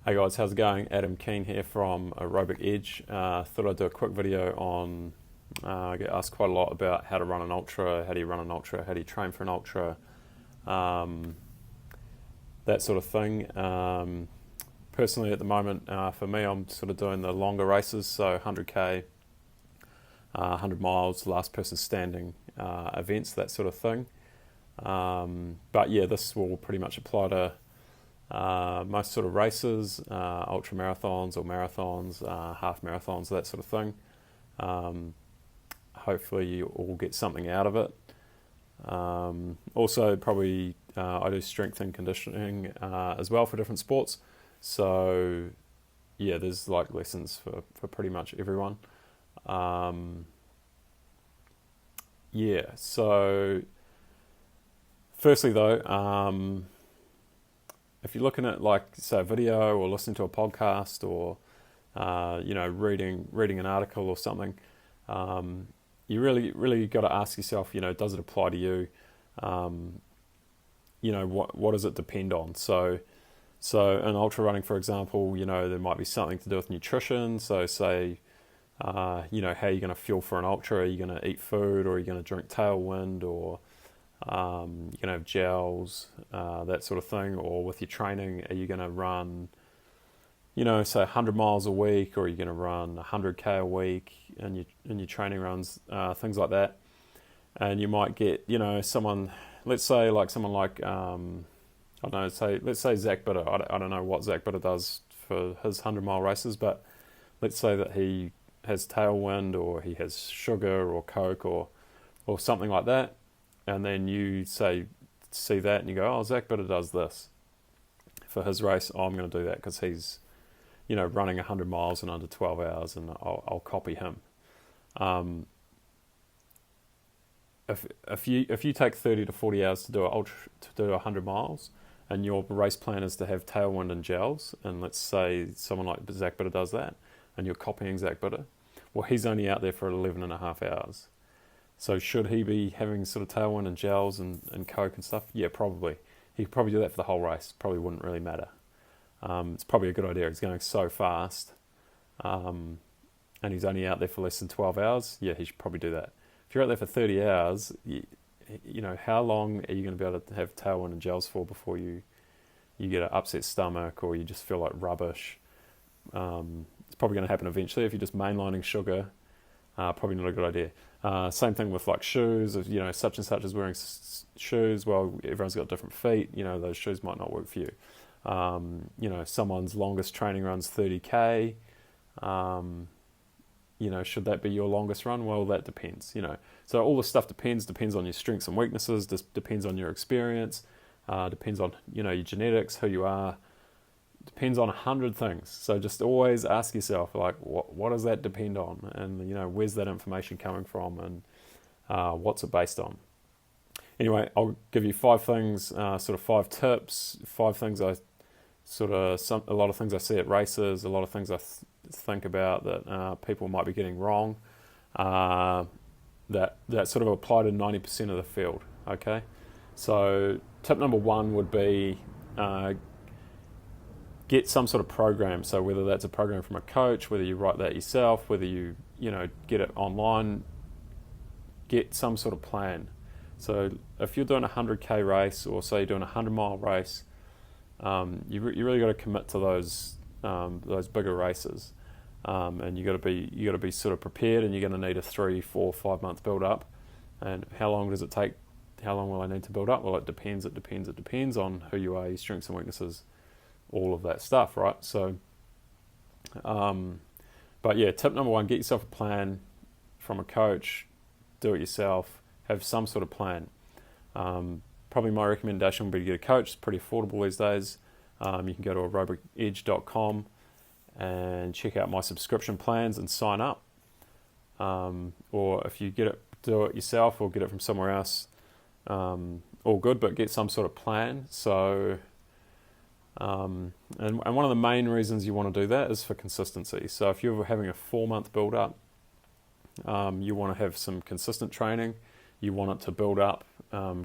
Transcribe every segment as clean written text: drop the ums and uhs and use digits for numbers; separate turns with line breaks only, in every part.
Hey guys, how's it going? Adam Keane here from Aerobic Edge. Thought I'd do a quick video on, I get asked quite a lot about how to run an ultra, how do you run an ultra, how do you train for an ultra, that sort of thing. Personally at the moment, for me, I'm sort of doing the longer races, so 100k, 100 miles, last person standing events, that sort of thing. But yeah, this will pretty much apply to most sort of races, UltraMarathons or marathons, half marathons, that sort of thing. Hopefully you all get something out of it. Also probably I do strength and conditioning as well for different sports. So yeah, there's like lessons for pretty much everyone. Yeah, so firstly though, if you're looking at like say a video or listening to a podcast or reading an article or something, you really got to ask yourself, does it apply to you? What does it depend on? So in ultra running, for example, there might be something to do with nutrition. So say, how you're going to fuel for an ultra. Are you going to eat food, or are you going to drink Tailwind, or you can have gels, that sort of thing? Or with your training, are you going to run, say 100 miles a week, or are you going to run 100k a week in your training runs, things like that. And you might get, someone, let's say like someone like, I don't know, let's say Zach Bitter. I don't know what Zach Bitter does for his 100-mile races, but let's say that he has Tailwind, or he has sugar or Coke or something like that. And then you see that and you go, oh, Zach Bitter does this for his race. Oh, I'm going to do that because he's, running 100 miles in under 12 hours, and I'll copy him. If you take 30 to 40 hours to do 100 miles, and your race plan is to have Tailwind and gels, and let's say someone like Zach Bitter does that, and you're copying Zach Bitter, well, he's only out there for 11 and a half hours. So should he be having sort of Tailwind and gels and Coke and stuff? Yeah, probably. He could probably do that for the whole race. Probably wouldn't really matter. It's probably a good idea. He's going so fast, and he's only out there for less than 12 hours. Yeah, he should probably do that. If you're out there for 30 hours, how long are you going to be able to have Tailwind and gels for before you get an upset stomach, or you just feel like rubbish? It's probably going to happen eventually. If you're just mainlining sugar, probably not a good idea. Same thing with like shoes. If such and such is wearing shoes, well, everyone's got different feet. Those shoes might not work for you. Someone's longest training run's 30k. Should that be your longest run? Well, that depends. So all this stuff depends on your strengths and weaknesses. Depends on your experience. Depends on your genetics, who you are. Depends on 100 things. So just always ask yourself, like, what does that depend on? And, where's that information coming from, and what's it based on? Anyway, I'll give you 5 things, sort of 5 tips, 5 things a lot of things I see at races, a lot of things I think about that people might be getting wrong, that sort of apply to 90% of the field, okay? So tip number 1 would be get some sort of program. So whether that's a program from a coach, whether you write that yourself, whether you get it online, get some sort of plan. So if you're doing a 100k race, or say you're doing a 100-mile race, you really got to commit to those bigger races, and you got to be sort of prepared, and you're going to need a 3, 4, 5 month build up. And how long does it take? How long will I need to build up? Well, it depends on who you are, your strengths and weaknesses, all of that stuff, right? So, but yeah, tip number 1, get yourself a plan from a coach, do it yourself, have some sort of plan. Probably my recommendation would be to get a coach. It's pretty affordable these days. You can go to aerobicedge.com and check out my subscription plans and sign up. Or if you do it yourself or get it from somewhere else, all good, but get some sort of plan. So, and one of the main reasons you want to do that is for consistency. So if you're having a 4-month build up, you want to have some consistent training. You want it to build up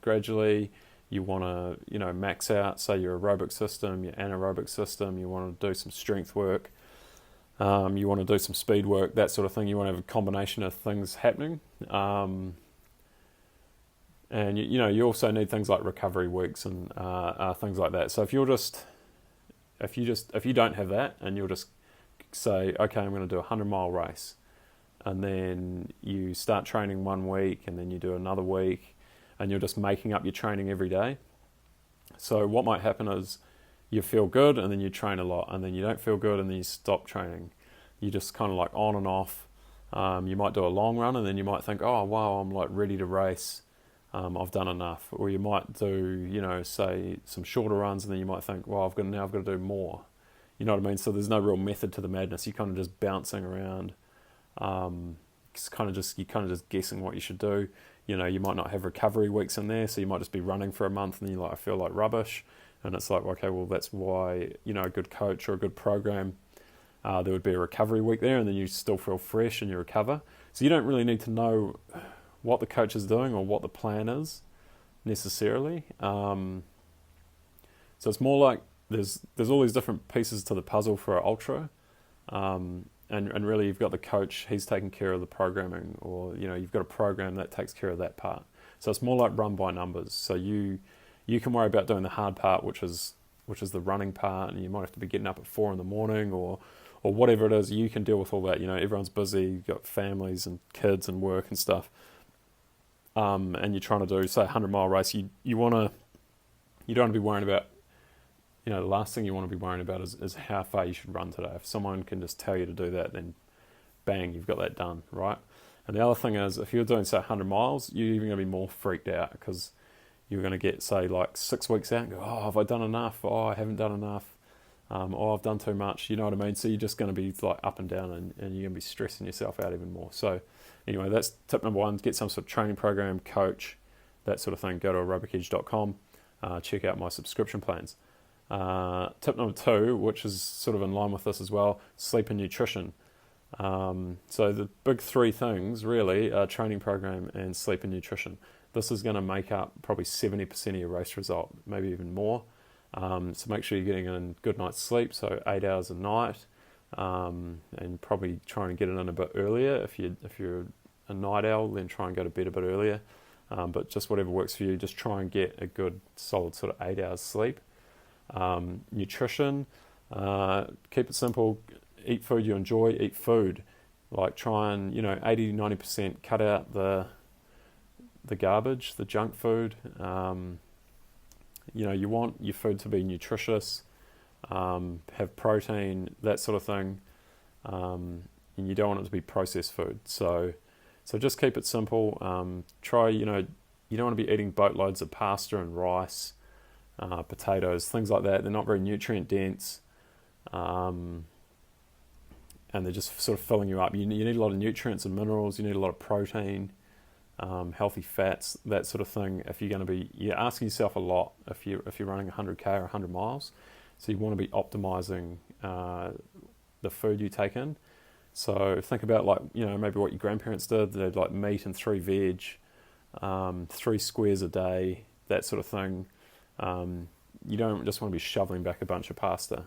gradually. you want to, max out, say, your aerobic system, your anaerobic system. You want to do some strength work. You want to do some speed work, that sort of thing. You want to have a combination of things happening. And you also need things like recovery weeks and things like that. So if you don't have that, and you'll just say, okay, I'm going to do a 100-mile race, and then you start training 1 week, and then you do another week, and you're just making up your training every day. So what might happen is you feel good, and then you train a lot, and then you don't feel good, and then you stop training. You just kind of like on and off. You might do a long run, and then you might think, oh wow, I'm like ready to race. I've done enough. Or you might do, say some shorter runs, and then you might think, well, I've got to do more. You know what I mean? So there's no real method to the madness. You're kind of just bouncing around. You're kind of just guessing what you should do. You might not have recovery weeks in there, so you might just be running for a month, and then you're like, I feel like rubbish. And it's like, okay, well, that's why, a good coach or a good program, there would be a recovery week there, and then you still feel fresh and you recover. So you don't really need to know what the coach is doing or what the plan is necessarily. So it's more like there's all these different pieces to the puzzle for an ultra, and really you've got the coach, he's taking care of the programming, or you've got a program that takes care of that part. So it's more like run by numbers. So you can worry about doing the hard part, which is the running part, and you might have to be getting up at 4 a.m, or whatever it is. You can deal with all that. Everyone's busy, you've got families and kids and work and stuff. And you're trying to do, say, a 100-mile race. You don't want to be worrying about, the last thing you want to be worrying about is how far you should run today. If someone can just tell you to do that, then bang, you've got that done, right? And the other thing is, if you're doing, say, 100 miles, you're even going to be more freaked out, because you're going to get, say, like 6 weeks out and go, oh, have I done enough? Oh, I haven't done enough. Oh, I've done too much. You know what I mean? So you're just going to be like up and down, and you're going to be stressing yourself out even more. So anyway, that's tip number 1. Get some sort of training program, coach, that sort of thing. Go to aerobicedge.com. Check out my subscription plans. Tip number 2, which is sort of in line with this as well, sleep and nutrition. So the big 3 things really are training program and sleep and nutrition. This is going to make up probably 70% of your race result, maybe even more. So make sure you're getting in a good night's sleep, so 8 hours a night, and probably try and get it in a bit earlier. If you're a night owl, then try and go to bed a bit earlier. But just whatever works for you, just try and get a good solid sort of 8 hours sleep. Nutrition, keep it simple. Eat food you enjoy. Eat food, like try and 80-90% cut out the garbage, the junk food. You want your food to be nutritious, have protein, that sort of thing, and you don't want it to be processed food. So just keep it simple. Try, you don't want to be eating boatloads of pasta and rice, potatoes, things like that. They're not very nutrient dense, and they're just sort of filling you up. You need a lot of nutrients and minerals. You need a lot of protein, healthy fats, that sort of thing. If you're asking yourself a lot if you're running 100k or 100 miles. So you want to be optimizing the food you take in. So think about maybe what your grandparents did. They'd like meat and 3 veg, 3 squares a day, that sort of thing. You don't just want to be shoveling back a bunch of pasta.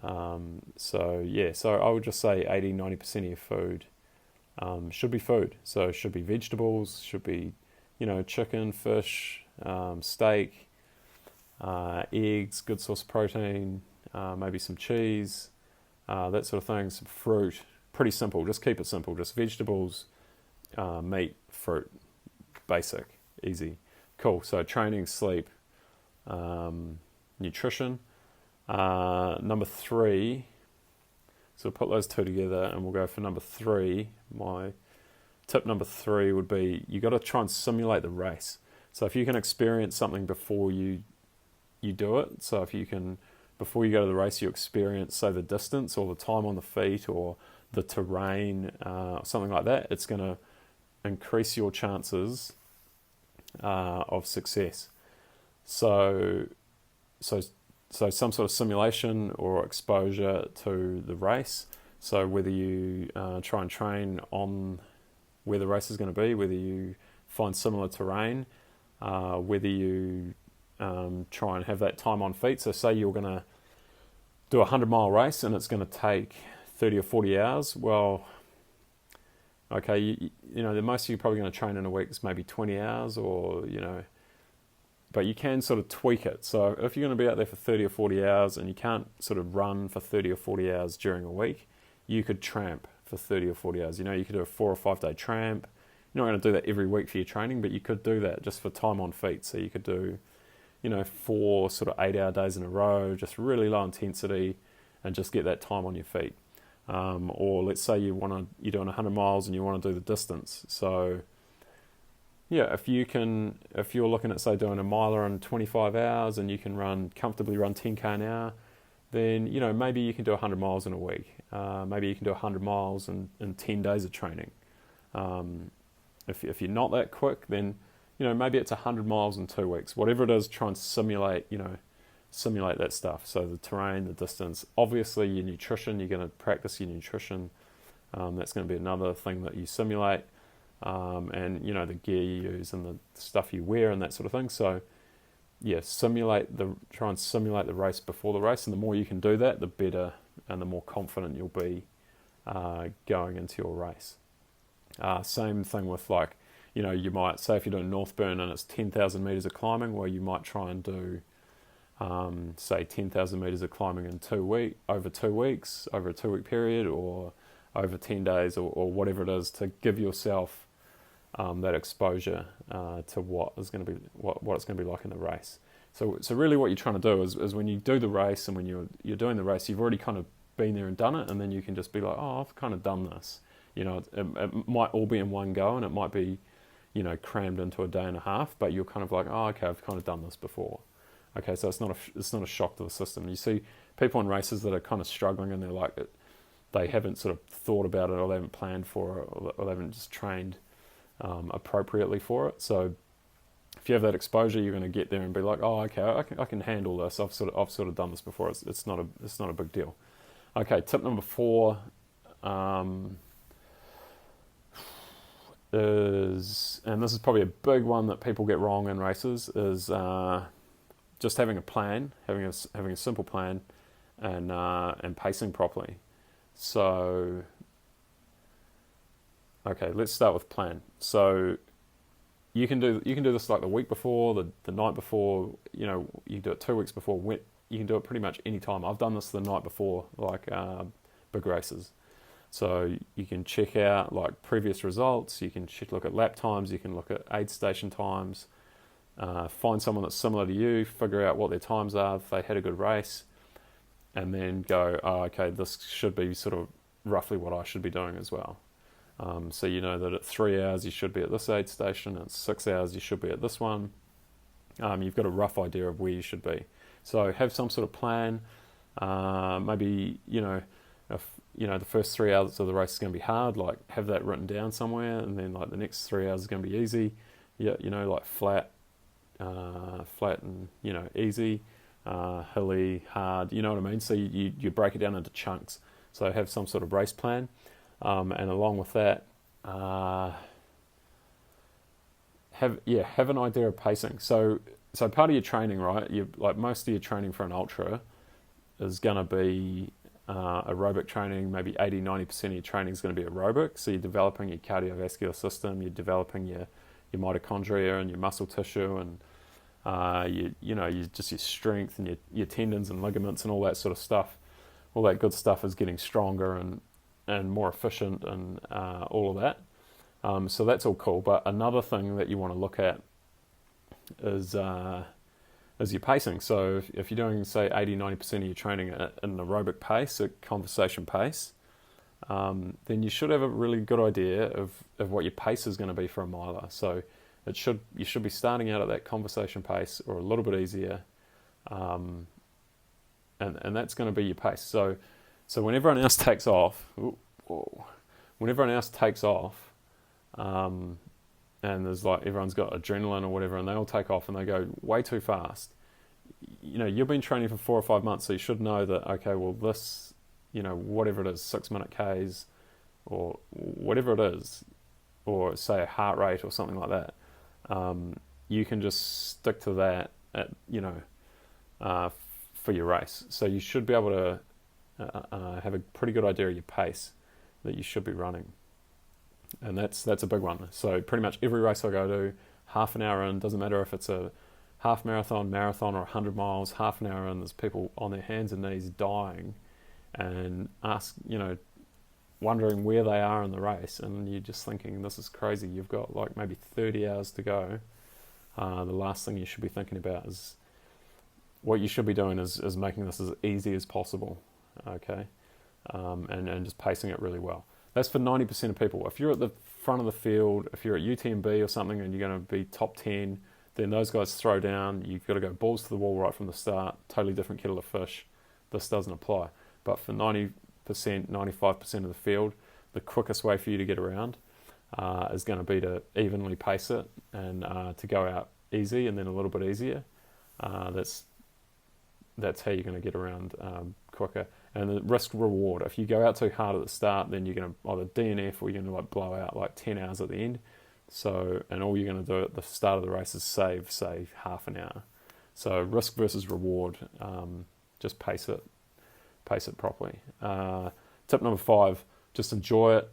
So I would just say 80-90% of your food should be food. So it should be vegetables, should be, chicken, fish, steak, eggs, good source of protein, maybe some cheese, that sort of thing, some fruit. Pretty simple. Just keep it simple. Just vegetables, meat, fruit. Basic, easy. Cool. So training, sleep, nutrition. Number 3, so we'll put those 2 together and we'll go for number 3. My tip number 3 would be, you got to try and simulate the race. So if you can experience something before you do it, so if you can, before you go to the race, you experience, say, the distance or the time on the feet or the terrain, something like that, it's going to increase your chances of success. So some sort of simulation or exposure to the race. So whether you try and train on where the race is going to be, whether you find similar terrain, whether you try and have that time on feet. So say you're going to do a 100-mile race and it's going to take 30 or 40 hours. Well, okay, you know, the most you're probably going to train in a week is maybe 20 hours or, you know, but you can sort of tweak it. So if you're going to be out there for 30 or 40 hours and you can't sort of run for 30 or 40 hours during a week, you could tramp for 30 or 40 hours. You know, you could do a 4 or 5 day tramp. You're not going to do that every week for your training, but you could do that just for time on feet. So you could do, you know, 4 sort of 8-hour days in a row, just really low intensity, and just get that time on your feet. Or let's say you're doing 100 miles and you want to do the distance. So yeah, if you're looking at, say, doing a miler in 25 hours and you can comfortably run 10k an hour, then, you know, maybe you can do 100 miles in a week. Maybe you can do 100 miles in 10 days of training. If you're not that quick, then, you know, maybe it's 100 miles in 2 weeks. Whatever it is, try and simulate that stuff. So the terrain, the distance, obviously your nutrition, you're going to practice your nutrition. That's going to be another thing that you simulate. And, you know, the gear you use and the stuff you wear and that sort of thing. So yeah, try and simulate the race before the race, and the more you can do that, the better and the more confident you'll be going into your race. Same thing with, like, you know, you might say if you're doing Northburn and it's 10,000 meters of climbing, well, you might try and do say 10,000 meters of climbing in over 2 weeks, over a 2-week period, or over 10 days, or whatever it is, to give yourself that exposure to what it's going to be like in the race. So really what you're trying to do is when you do the race and when you're doing the race, you've already kind of been there and done it, and then you can just be like, oh, I've kind of done this. You know, it might all be in one go, and it might be, you know, crammed into a day and a half, but you're kind of like, oh, okay, I've kind of done this before. Okay, so it's not a shock to the system. You see people in races that are kind of struggling, and they're like, they haven't sort of thought about it, or they haven't planned for it, or they haven't just trained appropriately for it. So if you have that exposure, you're going to get there and be like, oh, okay, I can handle this. I've sort of done this before. It's not a big deal. Okay, tip number 4 is, and this is probably a big one that people get wrong in races, is just having a plan, having a simple plan, and pacing properly. So, okay, let's start with plan. So you can do this like the week before, the night before. You know, you can do it 2 weeks before. You can do it pretty much any time. I've done this the night before, like big races. So you can check out like previous results. You can look at lap times. You can look at aid station times. Find someone that's similar to you. Figure out what their times are if they had a good race, and then go, oh, okay, this should be sort of roughly what I should be doing as well. So you know that at 3 hours you should be at this aid station, at 6 hours you should be at this one. You've got a rough idea of where you should be. So have some sort of plan. Maybe, you know, if you know the first 3 hours of the race is going to be hard, like have that written down somewhere, and then like the next 3 hours is going to be easy. Yeah, you know, like flat and, you know, easy, hilly, hard. You know what I mean? So you break it down into chunks. So have some sort of race plan. And along with that, have an idea of pacing. So part of your training, right? Like most of your training for an ultra is going to be aerobic training. Maybe 80-90% of your training is going to be aerobic. So you're developing your cardiovascular system. You're developing your mitochondria and your muscle tissue, and your strength and your tendons and ligaments and all that sort of stuff. All that good stuff is getting stronger and more efficient and all of that. So that's all cool. But another thing that you want to look at is your pacing. So if you're doing, say, 80-90% of your training at an aerobic pace, a conversation pace, then you should have a really good idea of what your pace is going to be for a miler. So you should be starting out at that conversation pace or a little bit easier, and that's going to be your pace. So when everyone else takes off, and there's like everyone's got adrenaline or whatever, and they all take off and they go way too fast. You know, you've been training for 4 or 5 months, so you should know that, okay, well this, you know, whatever it is, 6-minute Ks or whatever it is, or say a heart rate or something like that, you can just stick to that uh, for your race. So you should be able to have a pretty good idea of your pace that you should be running. And that's a big one. So pretty much every race I go to, half an hour in, doesn't matter if it's a half marathon, marathon, or 100 miles, half an hour in, there's people on their hands and knees dying and wondering where they are in the race. And you're just thinking, this is crazy. You've got like maybe 30 hours to go. The last thing you should be thinking about is, what you should be doing is making this as easy as possible, okay? And just pacing it really well. That's for 90% of people. If you're at the front of the field, if you're at UTMB or something and you're going to be top 10, then those guys throw down. You've got to go balls to the wall right from the start. Totally different kettle of fish. This doesn't apply. But for 90%, 95% of the field, the quickest way for you to get around is going to be to evenly pace it and to go out easy and then a little bit easier. That's how you're going to get around quicker. And the risk reward, if you go out too hard at the start, then you're going to either DNF or you're going to like blow out like 10 hours at the end. So, and all you're going to do at the start of the race is save half an hour. So risk versus reward, just pace it properly. Tip number 5, just enjoy it.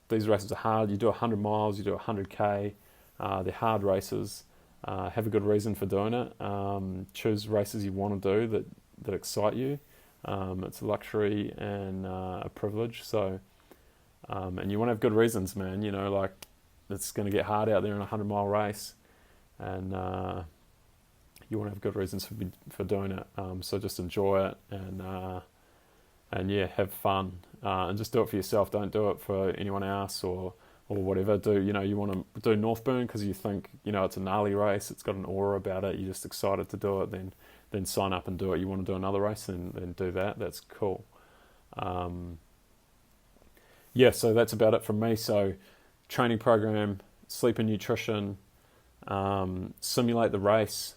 These races are hard. You do 100 miles, you do 100k. They're hard races. Have a good reason for doing it. Choose races you want to do that excite you. It's a luxury and a privilege. So, and you want to have good reasons, man. Like it's going to get hard out there in a 100-mile race, and you want to have good reasons for doing it. So just enjoy it and yeah, have fun and just do it for yourself. Don't do it for anyone else or whatever. You want to do Northburn because you think it's a gnarly race. It's got an aura about it. You're just excited to do it. Then sign up and do it. You want to do another race, then do that. That's cool. So that's about it from me. So training program, sleep and nutrition, simulate the race,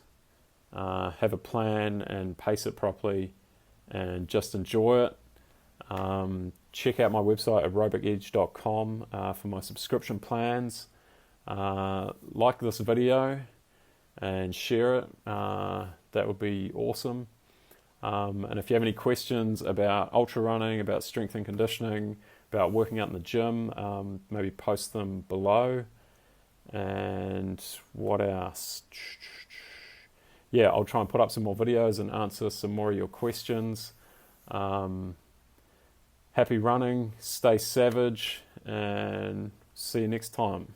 have a plan and pace it properly, and just enjoy it. Check out my website, aerobicedge.com, for my subscription plans. Like this video and share it. That would be awesome. And if you have any questions about ultra running, about strength and conditioning, about working out in the gym, maybe post them below. And what else? Yeah, I'll try and put up some more videos and answer some more of your questions. Happy running, stay savage, and see you next time.